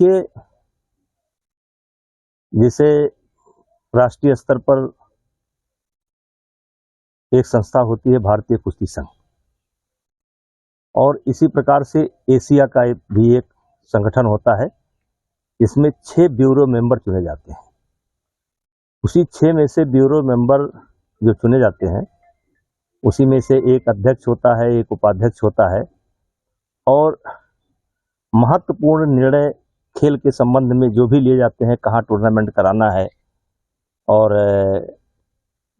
देखिए, जैसे राष्ट्रीय स्तर पर एक संस्था होती है भारतीय कुश्ती संघ, और इसी प्रकार से एशिया का भी एक संगठन होता है। इसमें 6 ब्यूरो मेंबर चुने जाते हैं। उसी 6 में से ब्यूरो मेंबर जो चुने जाते हैं, उसी में से एक अध्यक्ष होता है, एक उपाध्यक्ष होता है, और महत्वपूर्ण निर्णय खेल के संबंध में जो भी लिए जाते हैं, कहाँ टूर्नामेंट कराना है और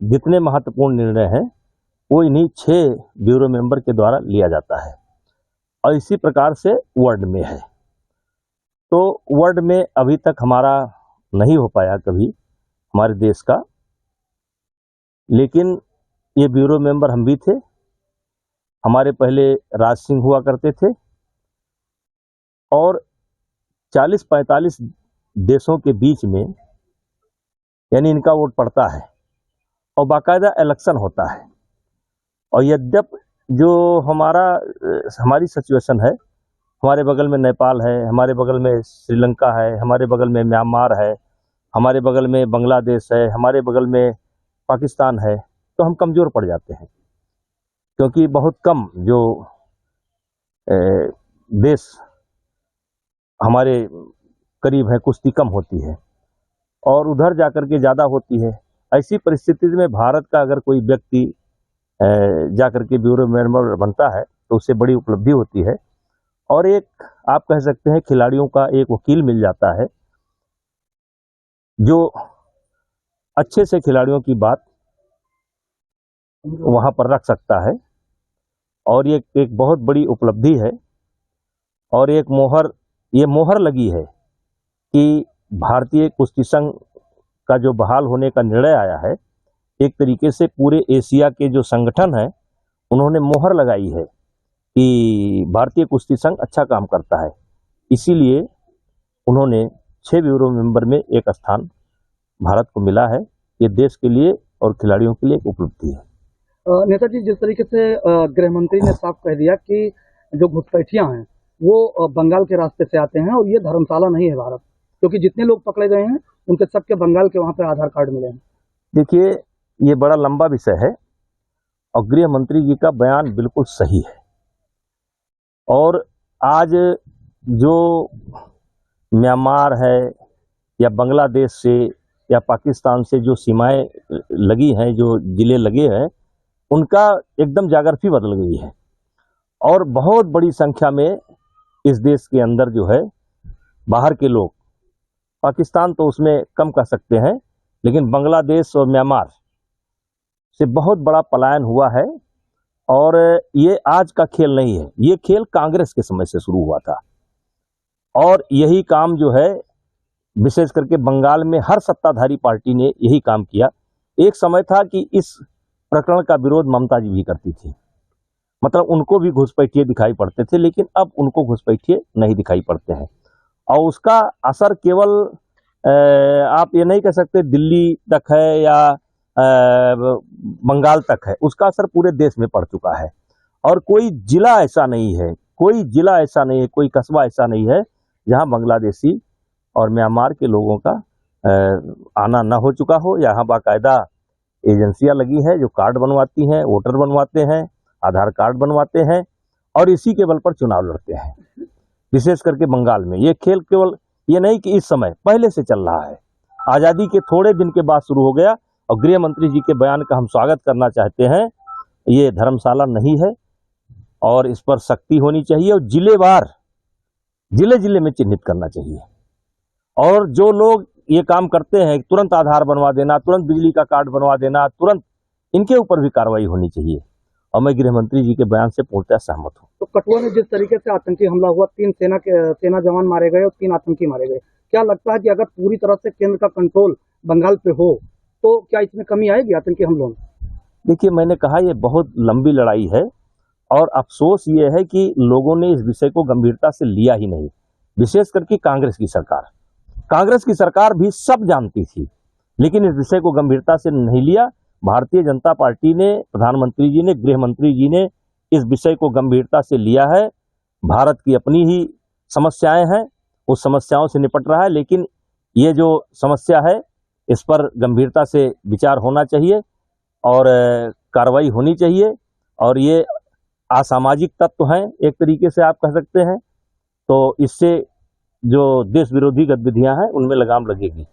जितने महत्वपूर्ण निर्णय हैं वो इन्हीं 6 ब्यूरो मेंबर के द्वारा लिया जाता है। और इसी प्रकार से वर्ल्ड में है। तो वर्ल्ड में अभी तक हमारा नहीं हो पाया कभी, हमारे देश का, लेकिन ये ब्यूरो मेंबर हम भी थे। हमारे पहले राज सिंह हुआ करते थे, और 40-45 देशों के बीच में यानी इनका वोट पड़ता है और बाकायदा इलेक्शन होता है। और यद्यप जो हमारी सिचुएशन है, हमारे बगल में नेपाल है, हमारे बगल में श्रीलंका है, हमारे बगल में म्यांमार है, हमारे बगल में बांग्लादेश है, हमारे बगल में पाकिस्तान है, तो हम कमज़ोर पड़ जाते हैं, क्योंकि बहुत कम जो देश हमारे करीब है, कुश्ती कम होती है और उधर जाकर के ज़्यादा होती है। ऐसी परिस्थिति में भारत का अगर कोई व्यक्ति जाकर के ब्यूरो मेंबर बनता है तो उससे बड़ी उपलब्धि होती है, और एक आप कह सकते हैं खिलाड़ियों का एक वकील मिल जाता है जो अच्छे से खिलाड़ियों की बात वहाँ पर रख सकता है। और ये एक बहुत बड़ी उपलब्धि है, और ये मोहर लगी है कि भारतीय कुश्ती संघ का जो बहाल होने का निर्णय आया है, एक तरीके से पूरे एशिया के जो संगठन है उन्होंने मोहर लगाई है कि भारतीय कुश्ती संघ अच्छा काम करता है। इसीलिए उन्होंने 6 ब्यूरो मेंबर में एक स्थान भारत को मिला है। ये देश के लिए और खिलाड़ियों के लिए एक उपलब्धि है। नेताजी, जिस तरीके से गृह मंत्री ने साफ कह दिया कि जो घुसपैठियां हैं वो बंगाल के रास्ते से आते हैं और ये धर्मशाला नहीं है भारत, क्योंकि जितने लोग पकड़े गए हैं उनके सबके बंगाल के वहाँ पे आधार कार्ड मिले हैं। देखिए, ये बड़ा लंबा विषय है और गृह मंत्री जी का बयान बिल्कुल सही है। और आज जो म्यांमार है या बांग्लादेश से या पाकिस्तान से जो सीमाएं लगी हैं, जो जिले लगे हैं, उनका एकदम ज्योग्राफी बदल गई है, और बहुत बड़ी संख्या में इस देश के अंदर जो है बाहर के लोग, पाकिस्तान तो उसमें कम कह सकते हैं, लेकिन बांग्लादेश और म्यांमार से बहुत बड़ा पलायन हुआ है। और ये आज का खेल नहीं है, ये खेल कांग्रेस के समय से शुरू हुआ था, और यही काम जो है विशेष करके बंगाल में हर सत्ताधारी पार्टी ने यही काम किया। एक समय था कि इस प्रकरण का विरोध ममता जी भी करती थी, मतलब उनको भी घुसपैठिए दिखाई पड़ते थे, लेकिन अब उनको घुसपैठिए नहीं दिखाई पड़ते हैं। और उसका असर केवल आप ये नहीं कह सकते दिल्ली तक है या बंगाल तक है, उसका असर पूरे देश में पड़ चुका है। और कोई जिला ऐसा नहीं है, कोई कस्बा ऐसा नहीं है जहां बांग्लादेशी और म्यांमार के लोगों का आना न हो चुका हो। यहाँ बाकायदा एजेंसियां लगी है जो कार्ड बनवाती हैं, वोटर बनवाते हैं, आधार कार्ड बनवाते हैं, और इसी के बल पर चुनाव लड़ते हैं। विशेष करके बंगाल में ये खेल केवल ये नहीं कि इस समय, पहले से चल रहा है, आज़ादी के थोड़े दिन के बाद शुरू हो गया। और गृह मंत्री जी के बयान का हम स्वागत करना चाहते हैं। ये धर्मशाला नहीं है और इस पर सख्ती होनी चाहिए, और जिले में चिन्हित करना चाहिए। और जो लोग ये काम करते हैं, तुरंत आधार बनवा देना, तुरंत बिजली का कार्ड बनवा देना, तुरंत इनके ऊपर भी कार्रवाई होनी चाहिए। और मैं गृह मंत्री जी के बयान से पूर्णतः सहमत हूँ। तो कठुआ में जिस तरीके से आतंकी हमला हुआ, 3 सेना जवान मारे गए और 3 आतंकी मारे गए, क्या लगता है कि अगर पूरी तरह से केंद्र का कंट्रोल बंगाल पे हो तो क्या इसमें कमी आएगी आतंकी हमलों में? देखिए, मैंने कहा ये बहुत लंबी लड़ाई है, और अफसोस ये है कि लोगों ने इस विषय को गंभीरता से लिया ही नहीं। विशेष करके कांग्रेस की सरकार भी सब जानती थी, लेकिन इस विषय को गंभीरता से नहीं लिया। भारतीय जनता पार्टी ने, प्रधानमंत्री जी ने, गृह मंत्री जी ने इस विषय को गंभीरता से लिया है। भारत की अपनी ही समस्याएं हैं, उस समस्याओं से निपट रहा है, लेकिन ये जो समस्या है इस पर गंभीरता से विचार होना चाहिए और कार्रवाई होनी चाहिए। और ये असामाजिक तत्व हैं एक तरीके से आप कह सकते हैं, तो इससे जो देश विरोधी गतिविधियां हैं उनमें लगाम लगेगी।